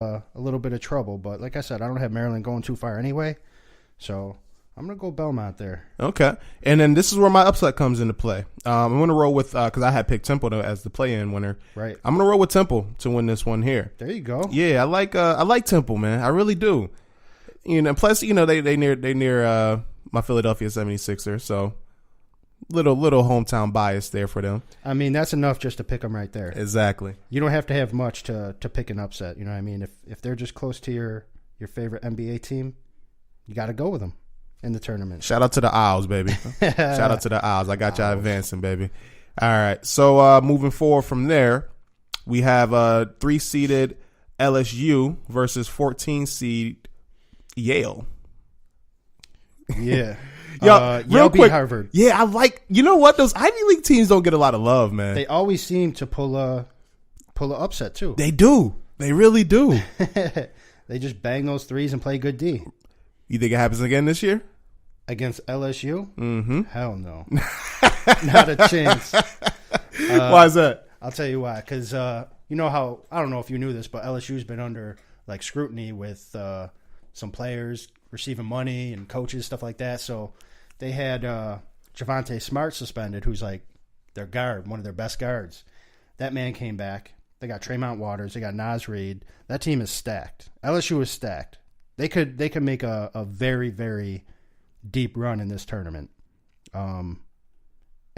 a little bit of trouble. But like I said, I don't have Maryland going too far anyway. So I'm going to go Belmont there. Okay. And then this is where my upset comes into play. I'm going to roll with, because I had picked Temple as the play-in winner. Right. I'm going to roll with Temple to win this one here. There you go. Yeah, I like Temple, man. I really do. Plus, they near my Philadelphia 76ers, so little hometown bias there for them. I mean, that's enough just to pick them right there. Exactly. You don't have to have much to pick an upset. You know what I mean? If they're just close to your favorite NBA team, you got to go with them in the tournament. Shout out to the Owls, baby. Shout out to the Owls. I got y'all advancing, baby. All right. So moving forward from there, we have 3-seeded LSU versus 14-seed Yale. Yeah. Yale beat Harvard. Yeah, I like. You know what? Those Ivy League teams don't get a lot of love, man. They always seem to pull a upset too. They do. They really do. They just bang those threes and play good D. You think it happens again this year? Against LSU? Mm-hmm. Hell no. Not a chance. Why is that? I'll tell you why. Because you know how, I don't know if you knew this, but LSU's been under like scrutiny with some players receiving money and coaches, stuff like that. So they had Javonte Smart suspended, who's like their guard, one of their best guards. That man came back. They got Tremont Waters. They got Naz Reid. That team is stacked. LSU is stacked. They could make a very, very deep run in this tournament. And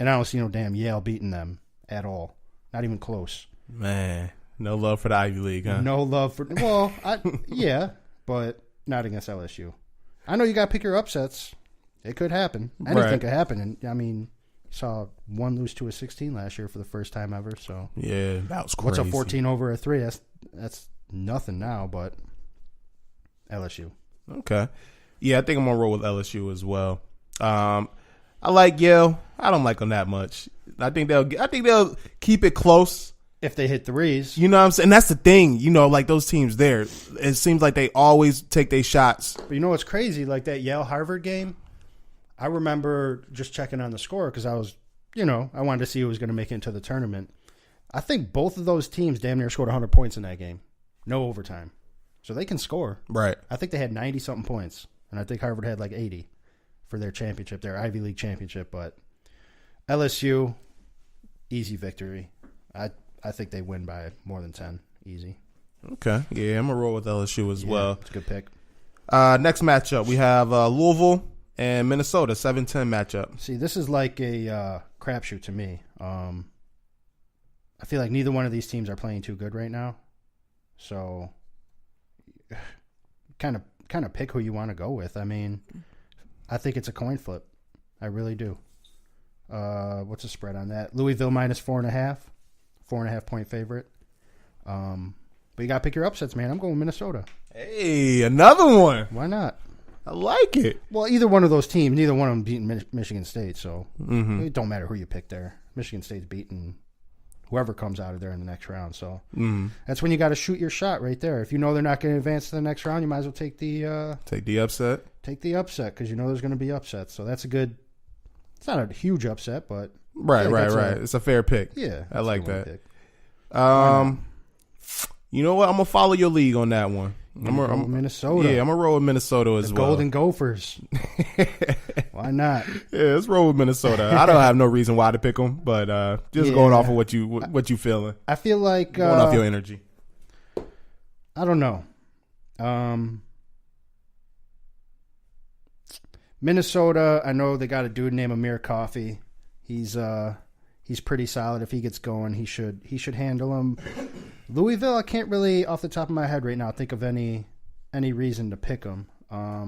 I don't see no damn Yale beating them at all. Not even close. Man, no love for the Ivy League, huh? No love for, well, yeah, but not against LSU. I know you got to pick your upsets. It could happen. Anything could happen. And I mean, you saw one lose to a 16 last year for the first time ever. So yeah, that was crazy. What's a 14 over a 3? That's nothing now, but LSU. Okay. Yeah, I think I'm going to roll with LSU as well. I like Yale. I don't like them that much. I think they'll keep it close. If they hit threes. You know what I'm saying? That's the thing. Like those teams there, it seems like they always take their shots. But you know what's crazy? Like that Yale-Harvard game, I remember just checking on the score because I was, I wanted to see who was going to make it into the tournament. I think both of those teams damn near scored 100 points in that game. No overtime. So they can score. Right. I think they had 90-something points, and I think Harvard had like 80 for their championship, their Ivy League championship. But LSU, easy victory. I think they win by more than 10. Easy. Okay. Yeah, I'm going to roll with LSU as well. It's a good pick. Next matchup, we have Louisville and Minnesota, 7-10 matchup. See, this is like a crapshoot to me. I feel like neither one of these teams are playing too good right now. So kind of pick who you want to go with. I mean, I think it's a coin flip. I really do. What's the spread on that? Louisville minus 4.5. 4.5 point favorite. But you got to pick your upsets, man. I'm going Minnesota. Hey, another one. Why not? I like it. Well, either one of those teams, neither one of them beating Michigan State, so it don't matter who you pick there. Michigan State's beating whoever comes out of there in the next round. So that's when you got to shoot your shot right there. If you know they're not going to advance to the next round, you might as well take the upset. Take the upset because you know there's going to be upsets. So that's a good. It's not a huge upset, but right. It's a fair pick. Yeah, I like that. Pick. You know what? I'm gonna follow your league on that one. I'm Minnesota. Yeah, I'm gonna roll with Minnesota as well. Golden Gophers. Why not? Yeah, let's roll with Minnesota. I don't have no reason why to pick them, but just going off of what you feeling. I feel like going off your energy. I don't know. Minnesota. I know they got a dude named Amir Coffey. He's pretty solid. If he gets going, he should handle him. Louisville, I can't really, off the top of my head right now, think of any reason to pick them. I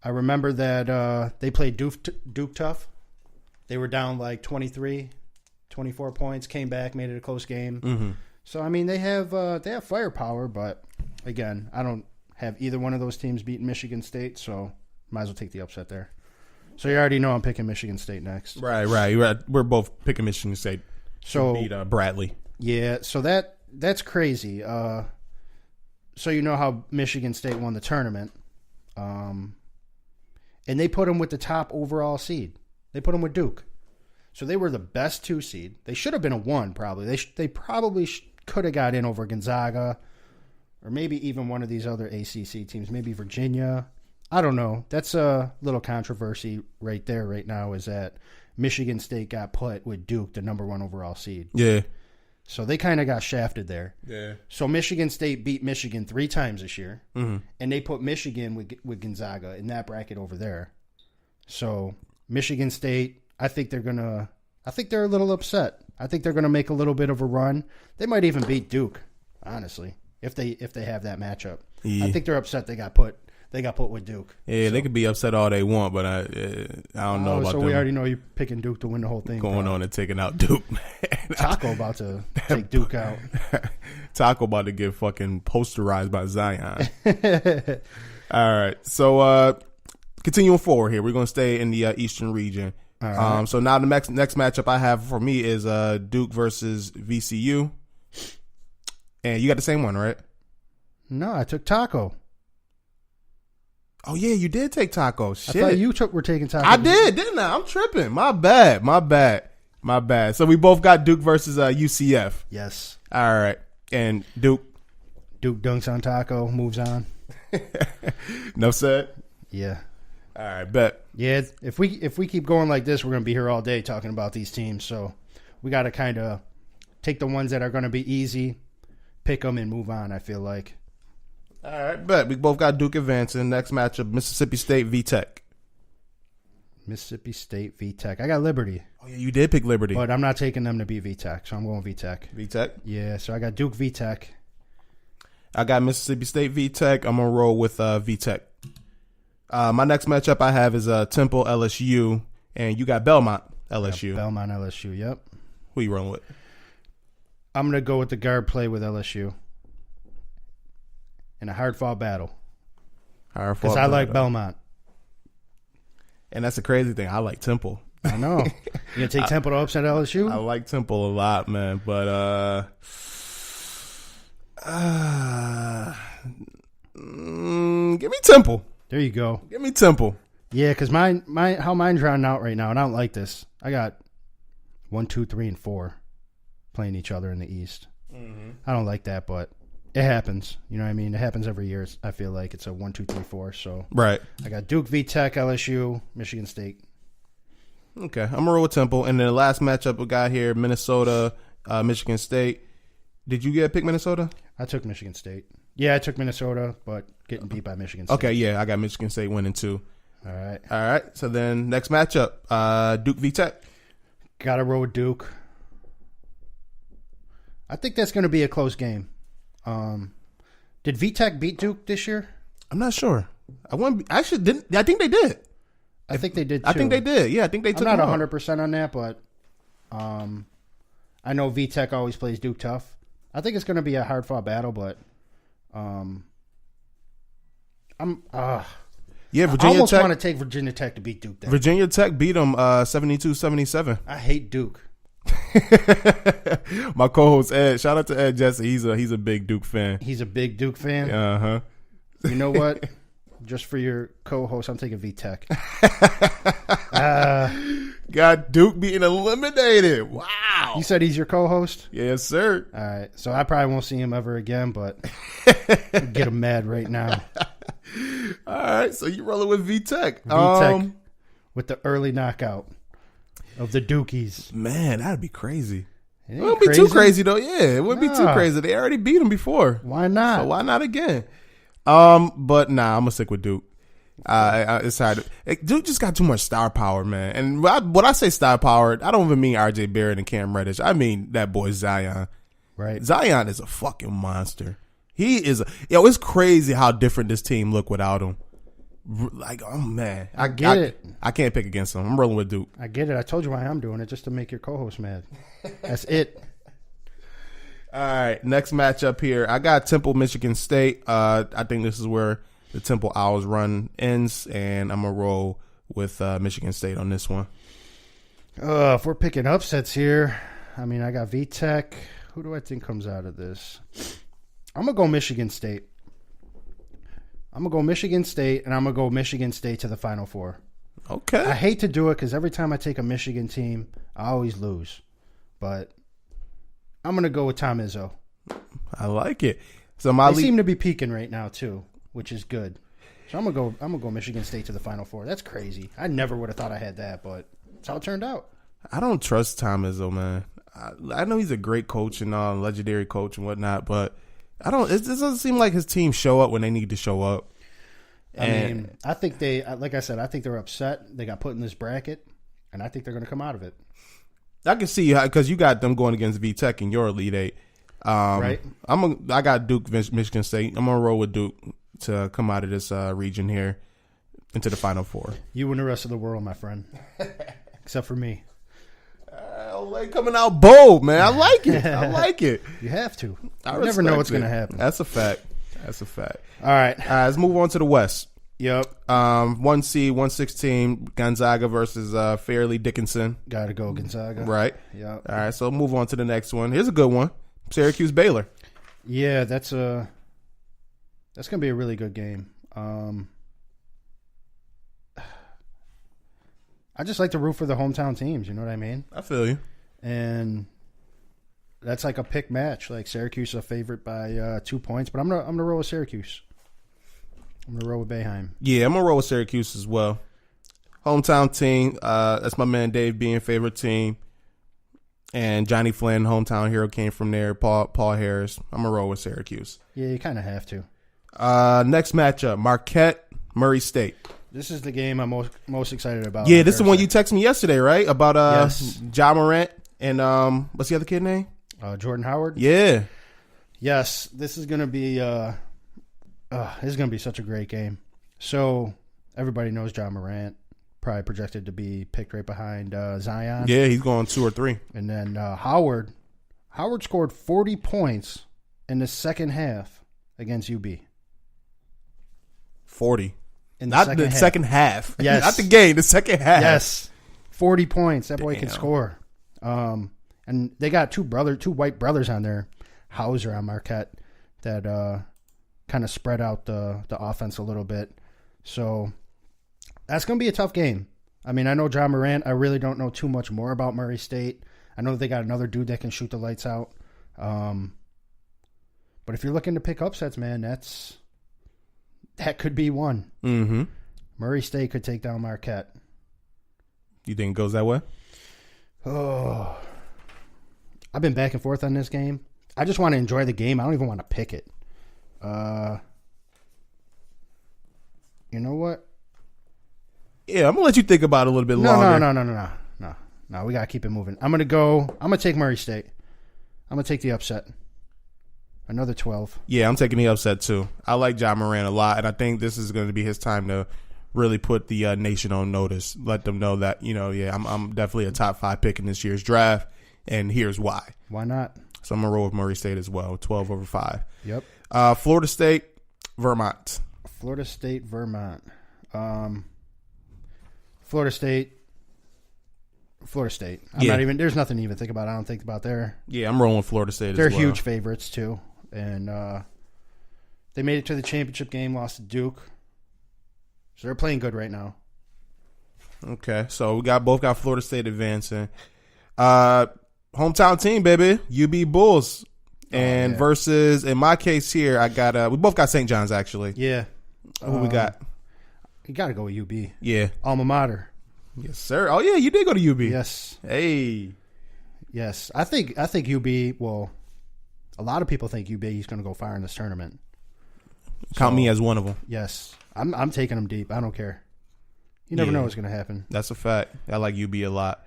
remember that they played Duke tough. They were down like 23, 24 points, came back, made it a close game. Mm-hmm. So I mean, they have firepower, but again, I don't have either one of those teams beating Michigan State, so might as well take the upset there. So you already know I'm picking Michigan State next. Right. We're both picking Michigan State. So beat Bradley. Yeah, so that's crazy. So you know how Michigan State won the tournament, and they put them with the top overall seed. They put them with Duke, so they were the best 2 seed. They should have been a 1 probably. They probably could have got in over Gonzaga, or maybe even one of these other ACC teams, maybe Virginia. I don't know. That's a little controversy right there right now, is that Michigan State got put with Duke, the number 1 overall seed. Yeah. So they kind of got shafted there. Yeah. So Michigan State beat Michigan 3 times this year, and they put Michigan with Gonzaga in that bracket over there. So Michigan State, I think they're a little upset. I think they're gonna make a little bit of a run. They might even beat Duke, honestly, if they have that matchup. Yeah. I think they're upset they got put with Duke. Yeah, so they could be upset all they want, but I don't know about so them. We already know you're picking Duke to win the whole thing. Going on and taking out Duke, man. Taco about to take Duke out. Taco about to get fucking posterized by Zion. All right, so continuing forward here, we're going to stay in the Eastern region. Right. So now the next matchup I have for me is Duke versus VCU. And you got the same one, right? No, I took Taco. Oh, yeah, you did take Taco. Shit. I thought you were taking Taco. I did, didn't I? I'm tripping. My bad. So we both got Duke versus UCF. Yes. All right. And Duke dunks on Taco, moves on. No said? Yeah. All right, bet. Yeah, if we keep going like this, we're going to be here all day talking about these teams. So we got to kind of take the ones that are going to be easy, pick them, and move on, I feel like. All right, bet. We both got Duke advancing. Next matchup, Mississippi State v Tech. Mississippi State v Tech. I got Liberty. Oh, yeah, you did pick Liberty. But I'm not taking them to beat v Tech, so I'm going v Tech. V Tech? Yeah, so I got Duke v Tech. I got Mississippi State v Tech. I'm going to roll with v Tech. My next matchup I have is Temple LSU, and you got Belmont LSU. Belmont LSU, yep. Who you rolling with? I'm going to go with the guard play with LSU. In a hard-fought battle. Because I like Belmont. And that's the crazy thing. I like Temple. I know. You going to take Temple to upset LSU? I like Temple a lot, man. But, give me Temple. There you go. Give me Temple. Yeah, because how mine's rounding out right now, and I don't like this. I got 1, 2, 3, and 4 playing each other in the East. Mm-hmm. I don't like that, but it happens. You know what I mean? It happens every year. I feel like it's a 1, 2, 3, 4. So right. I got Duke v Tech, LSU, Michigan State. Okay, I'm gonna roll with Temple. And then the last matchup we got here, Minnesota, Michigan State. Did you pick Minnesota? I took Michigan State. Yeah, I took Minnesota, but getting beat by Michigan State. Okay, yeah, I got Michigan State winning too. All right. So then next matchup, Duke v Tech. Got to roll with Duke. I think that's going to be a close game. Did VTech beat Duke this year? I'm not sure. I think they did. I think they did too. I think they did. Yeah, I think they took I'm not 100% on that, but I know VTech always plays Duke tough. I think it's going to be a hard-fought battle, but yeah, Virginia I almost Tech, want to take Virginia Tech to beat Duke. Then. Virginia Tech beat them 72-77. I hate Duke. My co-host Ed, shout out to Ed Jesse. He's a big Duke fan. He's a big Duke fan. Uh-huh. You know what? Just for your co-host, I'm taking VTech. Got Duke being eliminated. Wow. You said he's your co-host? Yes, sir. All right. So I probably won't see him ever again, but get him mad right now. All right. So you rolling with VTech. VTech with the early knockout of the Dukies. Man, that'd be crazy. It wouldn't be too crazy, though. Yeah, it wouldn't be too crazy. They already beat him before. Why not? So why not again? But nah, I'm going to stick with Duke. It's hard. Duke just got too much star power, man. And when I say star power, I don't even mean RJ Barrett and Cam Reddish. I mean that boy Zion. Right. Zion is a fucking monster. He is. It's crazy how different this team look without him. Like, oh man, I get it. I can't pick against him. I'm rolling with Duke. I get it. I told you why I'm doing it, just to make your co-host mad. That's it. All right, next matchup here. I got Temple, Michigan State. I think this is where the Temple Owls run ends, and I'm gonna roll with Michigan State on this one. If we're picking upsets here, I mean, I got VTech. Who do I think comes out of this? I'm gonna go Michigan State. I'm going to go Michigan State, and I'm going to go Michigan State to the Final Four. Okay. I hate to do it because every time I take a Michigan team, I always lose. But I'm going to go with Tom Izzo. I like it. So they seem to be peaking right now too, which is good. So I'm gonna go Michigan State to the Final Four. That's crazy. I never would have thought I had that, but that's how it turned out. I don't trust Tom Izzo, man. I know he's a great coach and legendary coach and whatnot, but it doesn't seem like his team show up when they need to show up. I think like I said, I think they're upset. They got put in this bracket, and I think they're going to come out of it. I can see how, because you got them going against VTech in your Elite Eight. Right. I got Duke, Michigan State. I'm gonna roll with Duke to come out of this region here into the Final Four. You and the rest of the world, my friend, except for me. Olay coming out bold, man. I like it. I like it. You have to. You never know what's going to happen. That's a fact. All right. Let's move on to the West. Yep. 1 seed, 116, Gonzaga versus Fairleigh Dickinson. Got to go Gonzaga. Right. Yep. All right, so move on to the next one. Here's a good one. Syracuse Baylor. Yeah, that's going to be a really good game. I just like to root for the hometown teams, you know what I mean? I feel you. And that's like a pick match. Like Syracuse is a favorite by 2 points, but I'm gonna roll with Syracuse. I'm gonna roll with Boeheim. Yeah, I'm gonna roll with Syracuse as well. Hometown team. That's my man Dave being favorite team. And Johnny Flynn, hometown hero, came from there. Paul Harris. I'm gonna roll with Syracuse. Yeah, you kind of have to. Next matchup: Marquette, Murray State. This is the game I'm most excited about. Yeah, this is the one you texted me yesterday, right? About yes. Ja Morant and what's the other kid name? Jordan Howard. Yeah. Yes, this is gonna be such a great game. So everybody knows Ja Morant, probably projected to be picked right behind Zion. Yeah, he's going 2 or 3. And then Howard scored 40 points in the second half against UB. 40. In Not the second half. Yes. Not the game, the second half. Yes. 40 points. That boy can score. And they got two white brothers on there, Hauser on Marquette, that kind of spread out the offense a little bit. So that's going to be a tough game. I mean, I know Ja Morant. I really don't know too much more about Murray State. I know they got another dude that can shoot the lights out. But if you're looking to pick upsets, man, that could be one. Mm-hmm. Murray State could take down Marquette. You think it goes that way? Oh, I've been back and forth on this game. I just want to enjoy the game. I don't even want to pick it. You know what? Yeah, I'm gonna let you think about it a little bit longer. No. We gotta keep it moving. I'm gonna take Murray State. I'm gonna take the upset. Another 12. Yeah, I'm taking the upset too. I like Ja Morant a lot, and I think this is going to be his time to really put the nation on notice. Let them know that, I'm definitely a top 5 pick in this year's draft, and here's why. Why not? So I'm going to roll with Murray State as well, 12 over 5. Yep. Florida State, Vermont. Florida State, Vermont. Florida State. There's nothing to even think about. I don't think about there. Yeah, I'm rolling with Florida State as well. They're huge favorites too. And they made it to the championship game, lost to Duke. So they're playing good right now. Okay, so we both got Florida State advancing. Hometown team, baby, UB Bulls. And versus, in my case here, I got we both got St. John's actually. Yeah. Who we got? You got to go with UB. Yeah. Alma mater. Yes, sir. Oh yeah, you did go to UB. Yes. Hey. Yes, I think UB. Well, a lot of people think UB is going to go far in this tournament. Count me as one of them. Yes, I'm taking them deep. I don't care. You never know what's going to happen. That's a fact. I like UB a lot.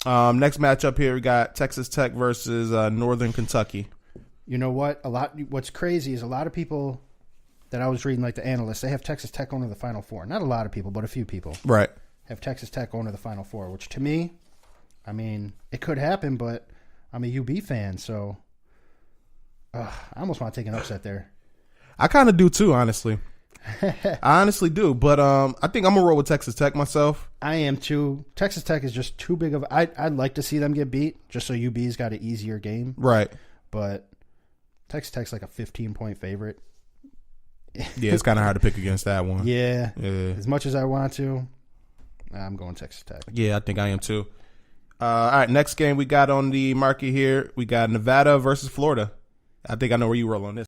Next matchup here, we got Texas Tech versus Northern Kentucky. You know what? What's crazy is a lot of people that I was reading, like the analysts, they have Texas Tech going to the Final Four. Not a lot of people, but a few people. Right. Have Texas Tech going to the Final Four, which to me, I mean, it could happen, but I'm a UB fan, so I almost want to take an upset there. I kind of do too, honestly. I honestly do, but I think I'm going to roll with Texas Tech myself. I am too. Texas Tech is just too big of I'd like to see them get beat just so UB's got an easier game. Right. But Texas Tech's like a 15-point favorite. Yeah, it's kind of hard to pick against that one. Yeah. As much as I want to, I'm going Texas Tech. Yeah, I think I am too. All right, next game we got on the market here. We got Nevada versus Florida. I think I know where you roll on this.